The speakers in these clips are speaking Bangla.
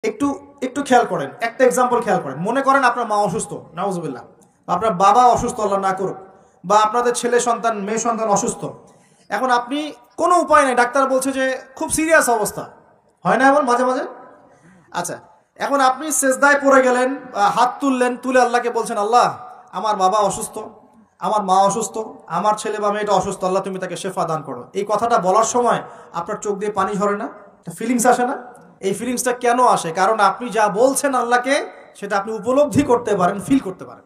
একটু একটু খেয়াল করেন, একটা এক্সাম্পল খেয়াল করেন। মনে করেন আপনার মা অসুস্থ, নাউজুবিল্লাহ, আপনার বাবা অসুস্থ, আল্লাহ না করুক, বা আপনাদের ছেলে সন্তান মেয়ে সন্তান অসুস্থ। এখন আপনি কোনো উপায় নেই, ডাক্তার বলছে যে খুব সিরিয়াস অবস্থা, হয় না এমন মাঝে মাঝে? আচ্ছা, এখন আপনি সেজদায় পড়ে গেলেন, হাত তুললেন, তুলে আল্লাহকে বলছেন, আল্লাহ আমার বাবা অসুস্থ, আমার মা অসুস্থ, আমার ছেলে বা মেয়েটা অসুস্থ, আল্লাহ তুমি তাকে শেফা দান করো। এই কথাটা বলার সময় আপনার চোখ দিয়ে পানি ঝরে না? ফিলিংস আসে না? এই ফিলিংসটা কেন আসে? কারণ আপনি যা বলছেন আল্লাহকে সেটা আপনি উপলব্ধি করতে পারেন, ফিল করতে পারেন।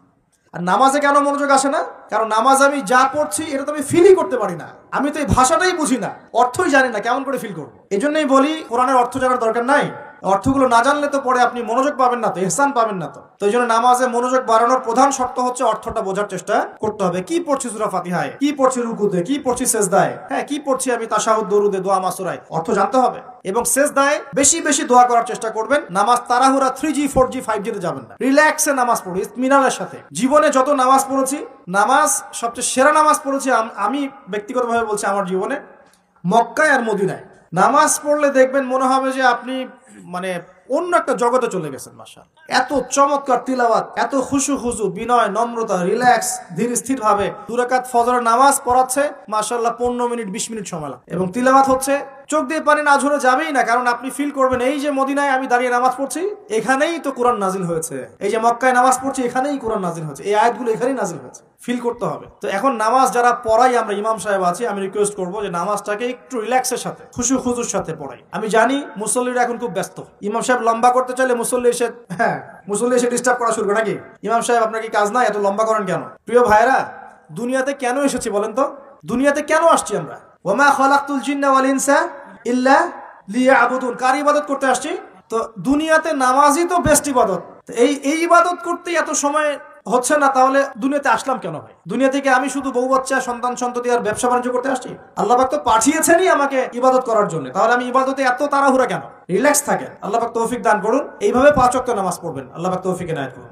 আর নামাজে কেন মনোযোগ আসে না? কারণ নামাজ আমি যা পড়ছি এটা তো আমি ফিলই করতে পারি না, আমি তো এই ভাষাটাই বুঝি না, অর্থই জানি না, কেমন করে ফিল করবো? এই জন্যই বলি কোরআনের অর্থ জানার দরকার নাই। অর্থগুলো না জানলে তো পরে আপনি মনোযোগ পাবেন না, তো ইহসান পাবেন না। তো এই জন্য নামাজে মনোযোগ বাড়ানোর প্রধান শর্ত হচ্ছে অর্থটা বোঝার চেষ্টা করতে হবে। কি পড়ছি সূরা ফাতিহায়, কি পড়ছি রুকুতে, কি পড়ছি সেজদায়, হ্যাঁ কি পড়ছি আমি তাশাহুদ, দরুদে, দোয়া, মাসুরায়, অর্থ জানতে হবে। এবং সেজদায় বেশি বেশি দোয়া করার চেষ্টা করবেন। নামাজ তাড়াহুড়া 3G 4G 5G তে যাবেন না, রিল্যাক্সে নামাজ পড়ি, ইতমিনানের সাথে। জীবনে যত নামাজ পড়েছি, নামাজ সবচেয়ে সেরা নামাজ পড়েছি আমি ব্যক্তিগতভাবে বলছি, আমার জীবনে মক্কায় আর মদিনায়। নামাজ পড়লে দেখবেন মনে হবে যে আপনি মানে অন্য একটা জগতে চলে গেছেন। মাশাআল্লাহ, এত চমৎকার তিলাওয়াত, এত খুশু খুশু, বিনয়, নম্রতা, রিল্যাক্স, ধীর স্থির ভাবে 2 রাকাত ফজরের নামাজ পড়াচ্ছে, মাশাআল্লাহ 15 মিনিট 20 মিনিট সময় লাগে, এবং তিলাওয়াত হচ্ছে, চোখ দিয়ে পানি না ঝরে যাবেই না। কারণ আপনি ফিল করবেন এই যে মদিনায় আমি দাঁড়িয়ে নামাজ পড়ছি, এখানেই তো কোরআন নাজিল হয়েছে। এই যে মক্কায় নামাজ পড়ছি, এখানেই কোরআন নাজিল হয়েছে, এই আয়াতগুলো এখানেই নাজিল হয়েছে। ফিল করতে হবে। তো এখন নামাজ যারা পড়াই, আমরা ইমাম সাহেব আছি, আমি রিকোয়েস্ট করবো যে নামাজটাকে একটু রিল্যাক্সের সাথে, খুশু খুজুর সাথে পড়াই। আমি জানি মুসল্লিরা এখন খুব ব্যস্ত, ইমাম সাহেব লম্বা করতে চাইলে মুসল্লি এসে ডিস্টার্ব করা শুরু করে নাকি? ইমাম সাহেব আপনার কি কাজ নাই, এত লম্বা করেন কেন? প্রিয় ভাইরা, দুনিয়াতে কেন এসেছি বলেন তো? দুনিয়াতে কেন আসছি আমরা? ওয়ামা খালাকতুল জিন্না ওয়াল ইনসা ইল্লা লিয়াবুদুন, কার ইবাদত করতে আসছি? তো দুনিয়াতে নামাজই তো বেস্ট ইবাদত। এই ইবাদত করতে এত সময় হচ্ছে না, তাহলে দুনিয়াতে আসলাম কেন ভাই? দুনিয়া থেকে আমি শুধু বউ বাচ্চা, সন্তান সন্ততি আর ব্যবসা বাণিজ্য করতে আসছি? আল্লাহ পাক তো পাঠিয়েছেনই আমাকে ইবাদত করার জন্য, তাহলে আমি ইবাদতে এত তাড়াহুড়া কেন? রিল্যাক্স থাকেন, আল্লাহ পাক তৌফিক দান করুন। এইভাবে 5 ওয়াক্ত নামাজ পড়বেন, আল্লাহ পাক তৌফিক এনায়েত করুন।